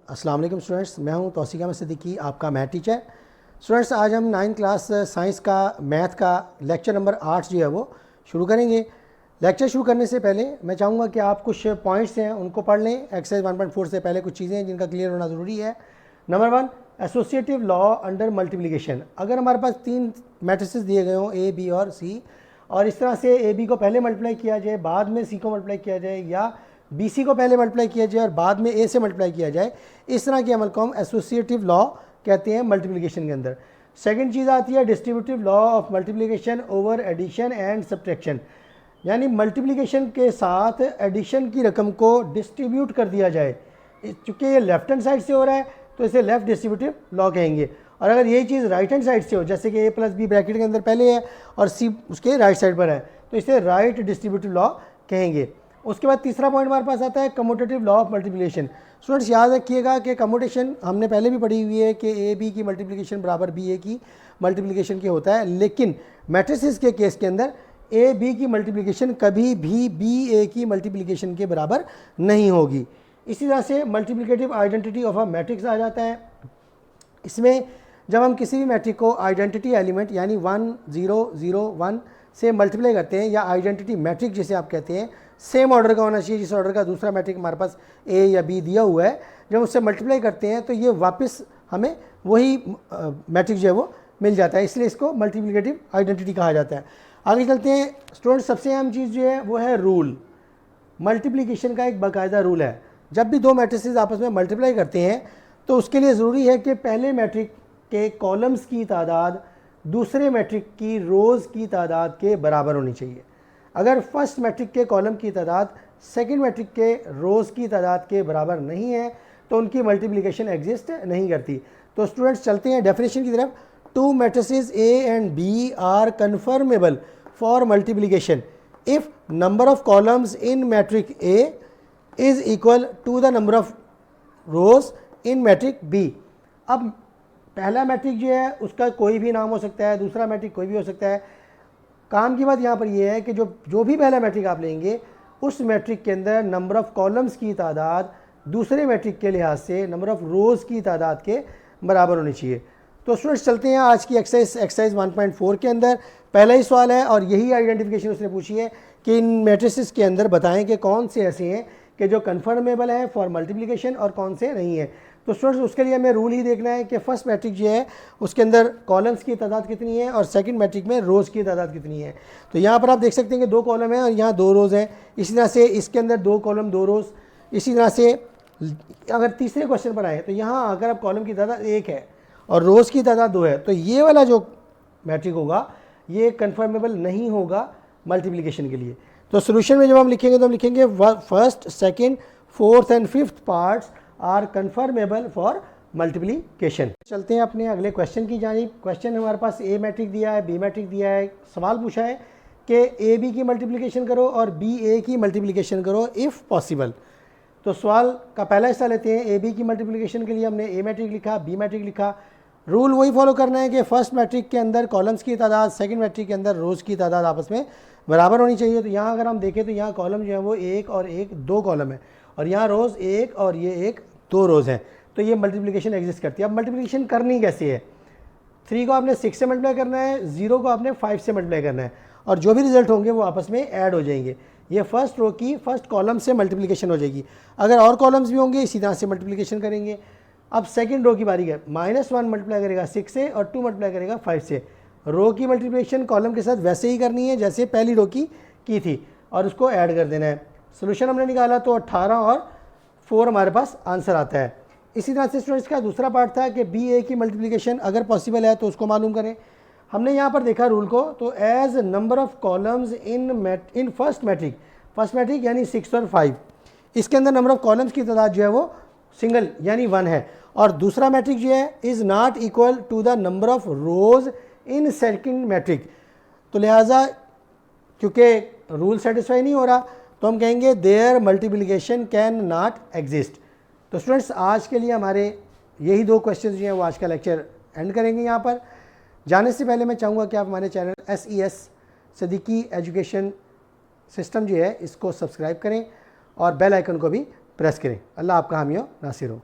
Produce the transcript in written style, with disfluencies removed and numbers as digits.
अस्सलाम वालेकुम स्टूडेंट्स, मैं हूं तौसीक अहमद सिद्दीकी, आपका मैथ टीचर। स्टूडेंट्स, आज हम 9th क्लास साइंस का मैथ का लेक्चर नंबर 8 जो है वो शुरू करेंगे। लेक्चर शुरू करने से पहले मैं चाहूँगा कि आप कुछ पॉइंट्स हैं उनको पढ़ लें। एक्सरसाइज 1.4 से पहले कुछ चीज़ें हैं जिनका क्लियर होना ज़रूरी है। Number 1, associative law under multiplication. अगर हमारे पास 3 मैट्रिसेस दिए गए हों A, B और C, और इस तरह से AB को पहले मल्टीप्लाई किया जाए, बाद में C को मल्टीप्लाई किया जाए, या BC को पहले मल्टीप्लाई किया जाए और बाद में A से मल्टीप्लाई किया जाए, इस तरह के अमल को हम एसोसिएटिव लॉ कहते हैं मल्टीप्लिकेशन के अंदर। सेकंड चीज़ आती है distributive law of multiplication over addition and subtraction, यानी मल्टीप्लिकेशन के साथ एडिशन की रकम को डिस्ट्रीब्यूट कर दिया जाए। चूँकि ये लेफ्ट हैंड साइड से हो रहा है तो इसे लेफ्ट डिस्ट्रीब्यूटिव लॉ कहेंगे, और अगर यही चीज़ राइट हैंड साइड से हो, जैसे कि A प्लस बी ब्रैकेट के अंदर पहले है और C उसके राइट साइड पर है, तो इसे राइट डिस्ट्रीब्यूटिव लॉ कहेंगे। उसके बाद तीसरा पॉइंट हमारे पास आता है commutative law of multiplication. Students, याद रखिएगा कि कम्यूटेशन हमने पहले भी पढ़ी हुई है कि AB की मल्टीप्लिकेशन बराबर BA की मल्टीप्लिकेशन के होता है, लेकिन मैट्रिसेस के केस के अंदर AB की मल्टीप्लिकेशन कभी भी BA की मल्टीप्लिकेशन के बराबर नहीं होगी। इसी तरह से multiplicative identity of a matrix आ जाता है। इसमें जब हम किसी भी मैट्रिक को आइडेंटिटी एलिमेंट यानी 1 0 0 1 से मल्टीप्लाई करते हैं, या आइडेंटिटी मैट्रिक जिसे आप कहते हैं, सेम ऑर्डर का होना चाहिए जिस ऑर्डर का दूसरा मैट्रिक हमारे पास A या B दिया हुआ है, जब उससे मल्टीप्लाई करते हैं तो ये वापस हमें वही मैट्रिक जो है वो मिल जाता है, इसलिए इसको मल्टीप्लिकेटिव आइडेंटिटी कहा जाता है। आगे चलते हैं स्टूडेंट, सबसे अहम चीज़ जो है वो है रूल। मल्टीप्लिकेशन का एक बाकायदा रूल है, जब भी दो मैट्रिसेस आपस में मल्टीप्लाई करते हैं तो उसके लिए ज़रूरी है कि पहले मैट्रिक के कॉलम्स की तादाद दूसरे मैट्रिक की रोज़ की तादाद के बराबर होनी चाहिए। अगर फर्स्ट मैट्रिक के कॉलम की तादाद सेकंड मैट्रिक के रोज़ की तादाद के बराबर नहीं है तो उनकी मल्टीप्लिकेशन एग्जिस्ट नहीं करती। तो स्टूडेंट्स, चलते हैं डेफिनेशन की तरफ। Two matrices A and B are conformable for multiplication if number of columns in matrix A is equal to the number of rows in matrix B। अब पहला मैट्रिक जो है उसका कोई भी नाम हो सकता है, दूसरा मैट्रिक कोई भी हो सकता है। काम की बात यहाँ पर यह है कि जो भी पहला मैट्रिक आप लेंगे उस मैट्रिक के अंदर नंबर ऑफ़ कॉलम्स की तादाद दूसरे मैट्रिक के लिहाज से नंबर ऑफ़ रोज़ की तादाद के बराबर होनी चाहिए। तो स्टूडेंट्स, चलते हैं आज की एक्सरसाइज 1.4 के अंदर। पहला ही सवाल है और यही आइडेंटिफिकेशन उसने पूछी है कि इन मैट्रिसेस के अंदर बताएं कि कौन से ऐसे हैं कि जो कन्फर्मेबल है फॉर मल्टीप्लिकेशन और कौन से नहीं है। तो स्टूडेंट्स, उसके लिए हमें रूल ही देखना है कि फर्स्ट मैट्रिक जो है उसके अंदर कॉलम्स की तादाद कितनी है और सेकंड मैट्रिक में रोज़ की तादाद कितनी है। तो यहाँ पर आप देख सकते हैं कि 2 कॉलम हैं और यहाँ 2 रोज़ हैं। इसी तरह से इसके अंदर 2 कॉलम 2 रोज़। इसी तरह से अगर तीसरे क्वेश्चन पर आए तो यहाँ अगर आप कॉलम की तादाद 1 है और रोज़ की तादाद 2 है तो ये वाला जो मैट्रिक होगा ये कन्फर्मेबल नहीं होगा मल्टीप्लिकेशन के लिए। तो सोल्यूशन में जब हम लिखेंगे तो हम लिखेंगे first second fourth and fifth parts are conformable for multiplication. चलते हैं अपने अगले क्वेश्चन की जानिब। क्वेश्चन हमारे पास A मैट्रिक दिया है, B मैट्रिक दिया है। सवाल पूछा है कि AB की मल्टीप्लिकेशन करो और BA की मल्टीप्लिकेशन करो इफ़ पॉसिबल। तो सवाल का पहला हिस्सा लेते हैं। AB की मल्टीप्लिकेशन के लिए हमने A मैट्रिक लिखा, B मैट्रिक लिखा। रूल वही फॉलो करना है कि फर्स्ट मैट्रिक के अंदर कॉलम्स की तादाद सेकंड मैट्रिक के अंदर रोज़ की तादाद आपस में बराबर होनी चाहिए। तो यहाँ अगर हम देखें तो यहाँ कॉलम जो है वो 1 और 1 2 कॉलम है, और यहाँ रोज़ 1 और ये 1 2 रोज़ हैं। तो ये मल्टीप्लिकेशन एग्जिस्ट करती है। अब मल्टीप्लिकेशन करनी कैसे है? 3 को आपने 6 से मल्टीप्लाई करना है, 0 को आपने 5 से मल्टीप्लाई करना है, और जो भी रिजल्ट होंगे वो आपस में ऐड हो जाएंगे। ये फर्स्ट रो की फर्स्ट कॉलम से मल्टीप्लिकेशन हो जाएगी। अगर और कॉलम्स भी होंगे इसी तरह से मल्टीप्लिकेशन करेंगे। अब सेकंड रो की बारी है। -1 मल्टीप्लाई करेगा 6 से और 2 मल्टीप्लाई करेगा 5 से। रो की मल्टीप्लिकेशन कॉलम के साथ वैसे ही करनी है जैसे पहली रो की थी, और उसको ऐड कर देना है। सोल्यूशन हमने निकाला तो 18 और 4 हमारे पास आंसर आता है। इसी तरह से स्टूडेंट्स का दूसरा पार्ट था कि BA की मल्टीप्लिकेशन अगर पॉसिबल है तो उसको मालूम करें। हमने यहाँ पर देखा रूल को, तो as number of columns in first matrix यानी 6 और 5, इसके अंदर नंबर ऑफ़ कॉलम्स की तादाद जो है वो सिंगल यानी 1 है, और दूसरा मैट्रिक जो है is not equal to the number of rows in second matrix. तो लिहाजा क्योंकि रूल सेटिस्फाई नहीं हो रहा तो हम कहेंगे there multiplication can not exist. तो स्टूडेंट्स, आज के लिए हमारे यही 2 क्वेश्चन जो हैं वो आज का लेक्चर एंड करेंगे। यहाँ पर जाने से पहले मैं चाहूँगा कि आप हमारे channel SES Siddiqui education system जो है इसको सब्सक्राइब करें और बेल आइकन को भी प्रेस करें। अल्लाह आपका हामी नासिर हो।